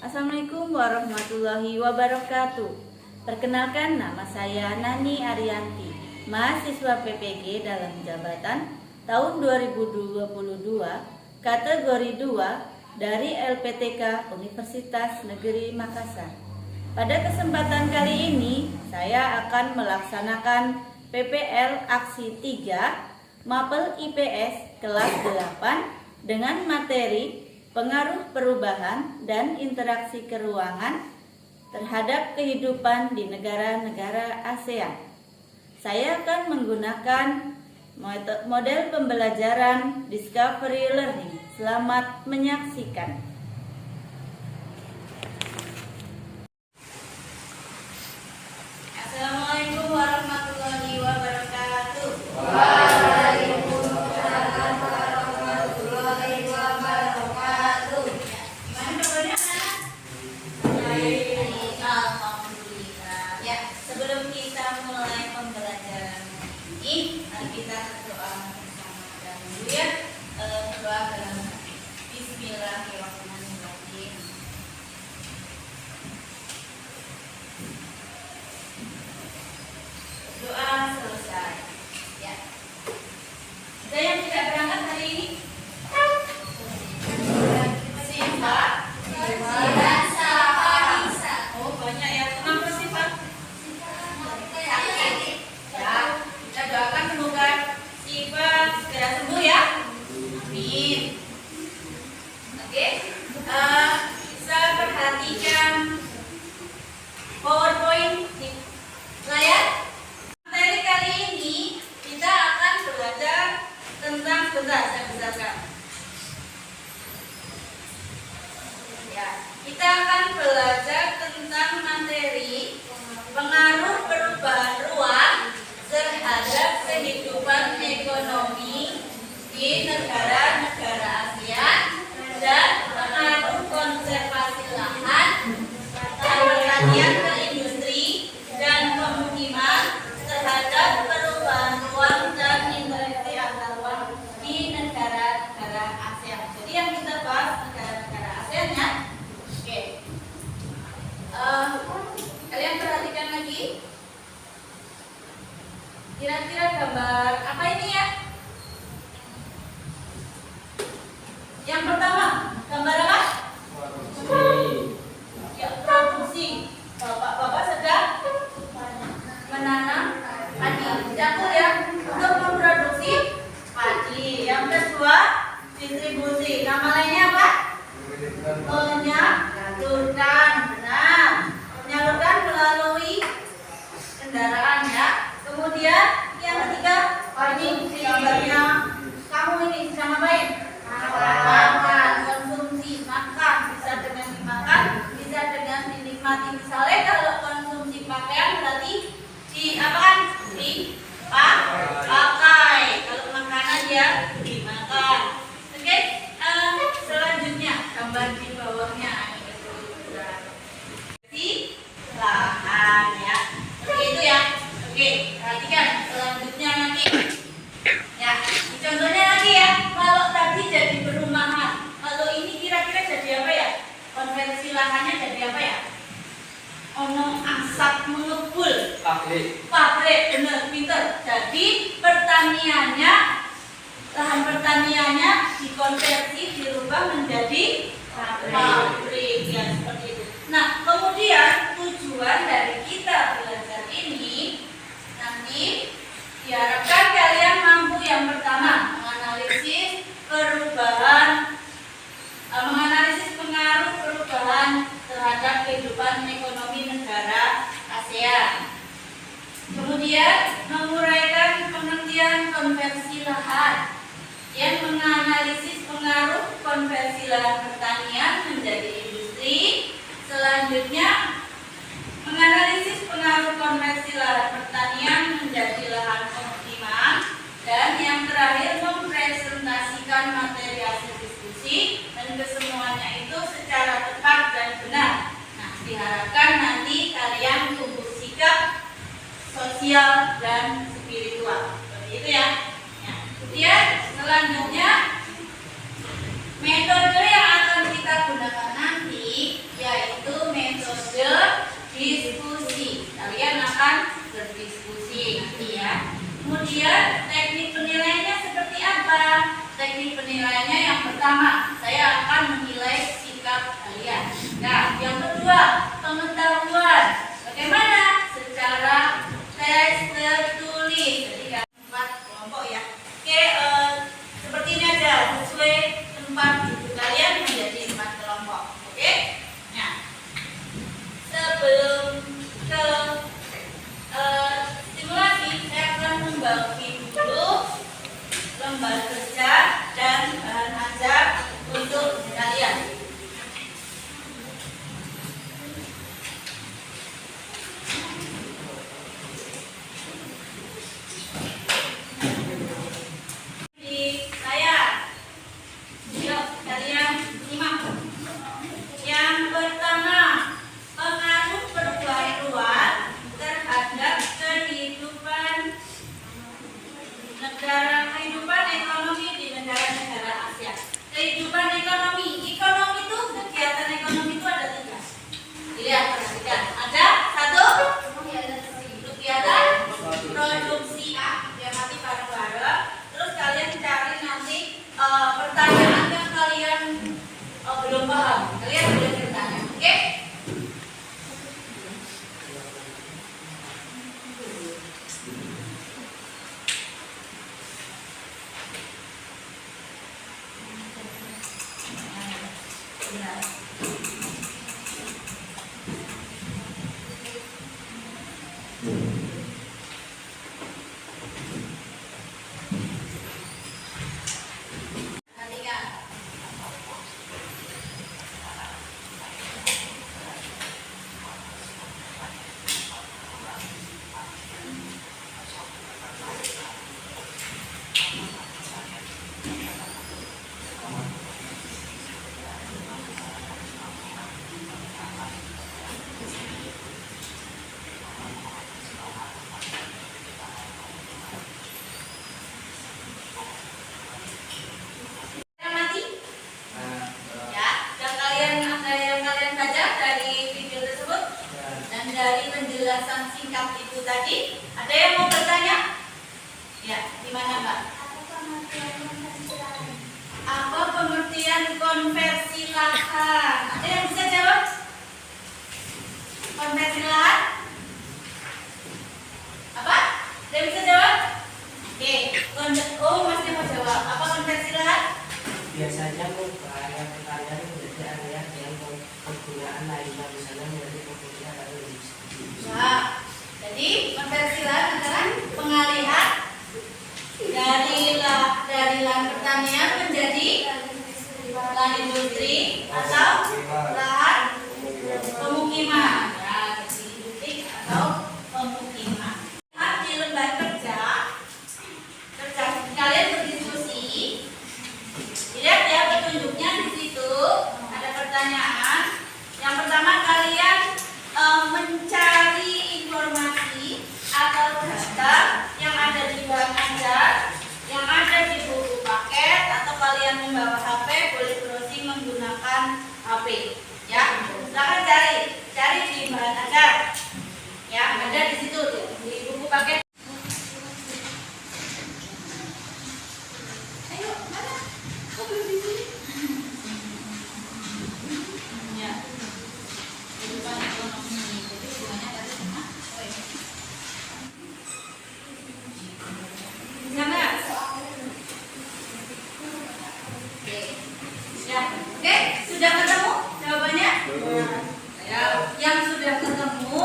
Assalamualaikum warahmatullahi wabarakatuh. Perkenalkan, nama saya Nani Arianti, mahasiswa PPG dalam jabatan tahun 2022, kategori 2 dari LPTK Universitas Negeri Makassar. Pada kesempatan kali ini, saya akan melaksanakan PPL Aksi 3 Mapel IPS kelas 8 dengan materi pengaruh perubahan dan interaksi keruangan terhadap kehidupan di negara-negara ASEAN. Saya akan menggunakan model pembelajaran Discovery Learning. Selamat menyaksikan. Assalamualaikum warahmatullahi wabarakatuh. Sebelum kita mulai pembelajaran ini, mari kita berdoa bersama dan dulu ya. Berdoa dalam Bismillahirrahmanirrahim. Doa selesai. Ya. Ada yang tidak berangkat hari ini? Oh banyak ya. Kenapa sih Pak? Doakan semoga Siva segera sembuh ya. Amin. Oke. Bisa perhatikan PowerPoint di layar. Materi kali ini kita akan belajar tentang saya besarkan. Ya, kita akan belajar tentang materi pengaruh perubahan ruang terhadap kehidupan ekonomi di negara-negara ASEAN dan pengaruh konservasi lahan, pertanian ke industri dan pemukiman terhadap perubahan ruang dan interaksi antar ruang di negara-negara ASEAN. Jadi yang kita bahas negara-negara ASEAN ya. Oke. Kalian perhatikan lagi. Kira-kira gambar apa ini ya? Yang pertama, gambar apa? Ya, produksi. Bapak-bapak sedang menanam padi. Dapur ya, untuk memproduksi padi. Yang kedua, distribusi. Nama lainnya apa? Menyalurkan. Benar. Menyalurkan melalui kendaraan ya. Kemudian yang ketiga, ini gambarnya kamu ini sedang ngapain? Makan, konsumsi, makan, bisa dengan dimakan, bisa dengan dinikmati. Misalnya kalau konsumsi pakaian berarti diapakan? Dipakai. Kalau makanan ya dimakan. Oke, selanjutnya gambar di bawahnya di lahan ya. Oke itu ya. Oke, perhatikan selanjutnya nanti. Ya, contohnya lagi ya. Kalau tadi jadi perumahan, kalau ini kira-kira jadi apa ya? Konversi lahannya jadi apa ya? Ono asap mengepul. Pabrik, bener, pinter. Jadi pertaniannya, lahan pertaniannya dikonversi, dirubah menjadi pabrik ya seperti itu. Nah, kemudian tujuan dari kita belajar ini nanti diharapkan kalian mampu yang pertama menganalisis pengaruh perubahan terhadap kehidupan ekonomi negara ASEAN. Kemudian menguraikan pengertian konversi lahan yang menganalisis pengaruh konversi lahan pertanian menjadi industri. Selanjutnya menganalisis pengaruh konversi lahan pertanian menjadi lahan pemukiman, dan yang terakhir mempresentasikan materi hasil diskusi dan kesemuanya itu secara tepat dan benar. Nah, diharapkan nanti kalian tumbuh sikap sosial dan spiritual. Seperti itu ya. Kemudian selanjutnya metode yang akan kita gunakan nanti yaitu Kalian boleh bertanya, oke? Dari penjelasan singkat itu tadi, ada yang mau bertanya? Ya, gimana Mbak? Apa pengertian konversi lahan? Ada yang bisa jawab? Konversi lahan? Apa? Ada yang bisa jawab? Oke, masih mau jawab. Apa konversi lahan? Biasanya mengubah area pertanian menjadi area yang penggunaan lainnya, misalnya menjadi penggunaan atau Nah, jadi konversi lahan adalah pengalihan dari lahan pertanian menjadi lahan industri atau lahan pemukiman. Ya, jadi industri atau pemukiman. Di lembar kerja kalian berdiskusi. Lihat ya petunjuknya di situ ada pertanyaan. Yang pertama kalian mencari informasi atau data yang ada di bahan ajar, yang ada di buku paket, atau kalian membawa HP boleh browsing menggunakan HP. Ya, silakan cari di bahan ajar. Ya, ada di situ di buku paket. Ayo, mana? Kok belum di sini? Ya. Kehidupan ekonomi. Jadi hubungannya tadi sama bisa nggak? Oke. Ya. Oke, sudah ketemu jawabannya? Ya. Yang sudah ketemu,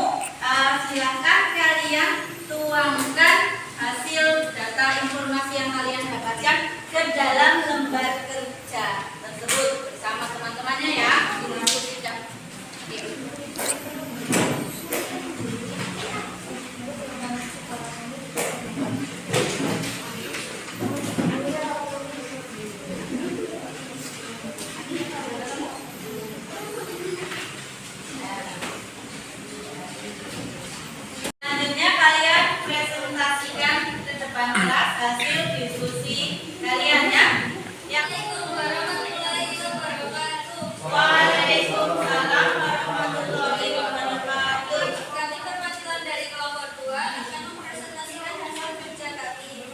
silakan kalian tuangkan hasil data informasi yang kalian dapatkan ke dalam lembar kerja tersebut bersama teman-temannya ya. Aku tidak. Selanjutnya kalian presentasikan ke depan kelas hasil diskusi kalian ya. Waalaikumsalam warahmatullahi wabarakatuh. Kami perwakilan dari kelompok 2 akan mempresentasikan hasil kerja kami.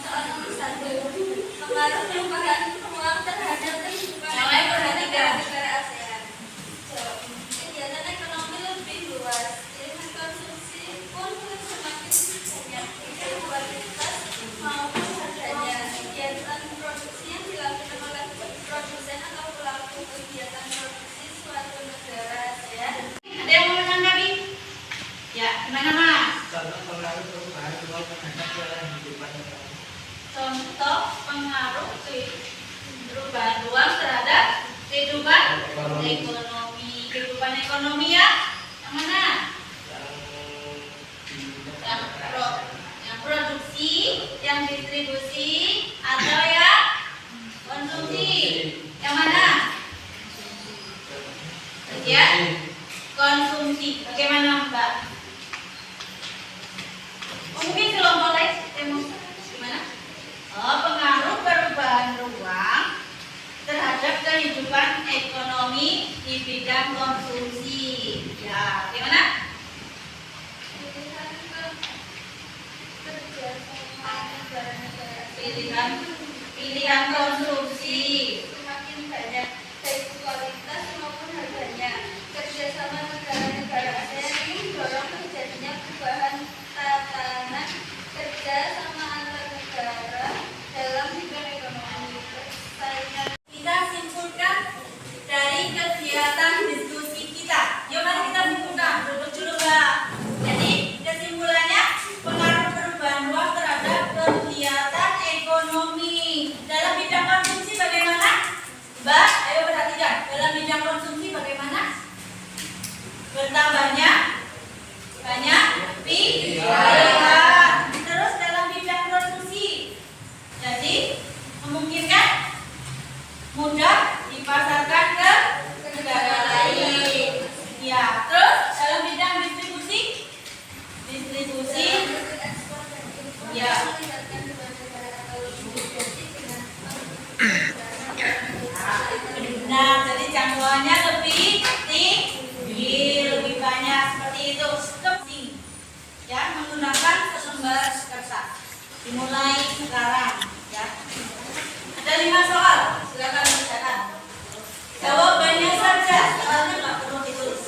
Soal nomor 1, pengaruh perubahan ruang terhadap kehidupan negara ASEAN. Kegiatan ekonomi lebih luas, pilihan konsumsi pun semakin banyak, baik kualitas maupun harganya. Kegiatan produksi yang dilakukan oleh produsen atau pelaku kegiatan produksi suatu negara ASEAN. Ada yang mau menanggapi? Ya, gimana Mas? contoh pengaruh perubahan ruang terhadap kehidupan negara. Contoh pengaruh perubahan ruang terhadap kehidupan ekonomi. Kehidupan ekonomi ya? Yang mana? Yang produksi, yang distribusi, atau yang konsumsi? Yang mana? Bagian konsumsi. Bagaimana Mbak? Mungkin kelompok lain gimana? Pengaruh perubahan ruang terhadap kehidupan ekonomi di bidang konsumsi. Ya, gimana? Pilihan konsumsi. Semakin banyak baik kegiatan diskusi kita. Yuk mari kita simpulkan dulu Mbak. Jadi kesimpulannya pengaruh perubahan ruang terhadap kegiatan ekonomi. Dalam bidang konsumsi bagaimana? Mbak, ayo perhatikan. Dalam bidang konsumsi bagaimana? Bertambahnya banyak pilihan. Terus dalam bidang produksi, jadi memungkinkan mudah dipasarkan ke negara lain. Ya, terus dalam bidang distribusi, ya. Nah, jadi jangkauannya lebih tinggi, lebih banyak seperti itu. Penting, ya, menggunakan selembar kertas. Dimulai sekarang, ya. Ada 5 soal, silakan dicatat. Jawabannya saja, soalnya nggak perlu ditulis.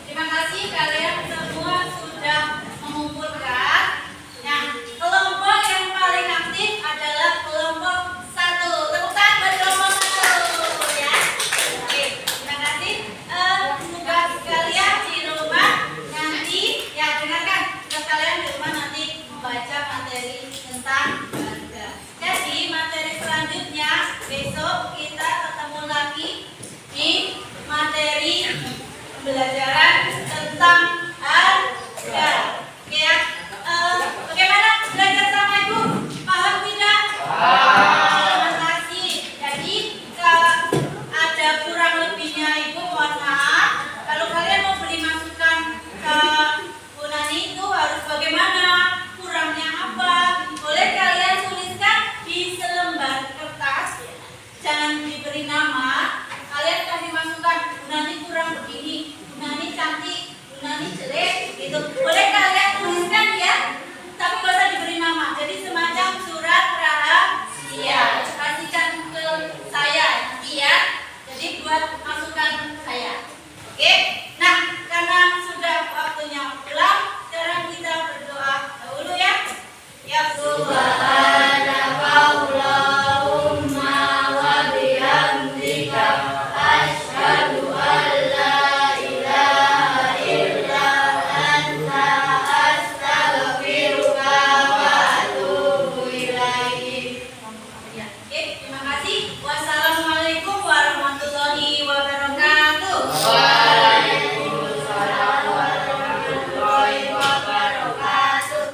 Terima kasih kalian semua sudah mengumpulkan. Nah, kelompok yang paling aktif adalah kelompok 1. Tepuk tangan buat kelompok 1 ya. Oke, terima kasih. Tugas kalian di rumah nanti ya dengarkan. Tugas kalian di rumah nanti membaca materi tentang harga. Jadi materi selanjutnya besok kita ketemu lagi di materi pembelajaran tentang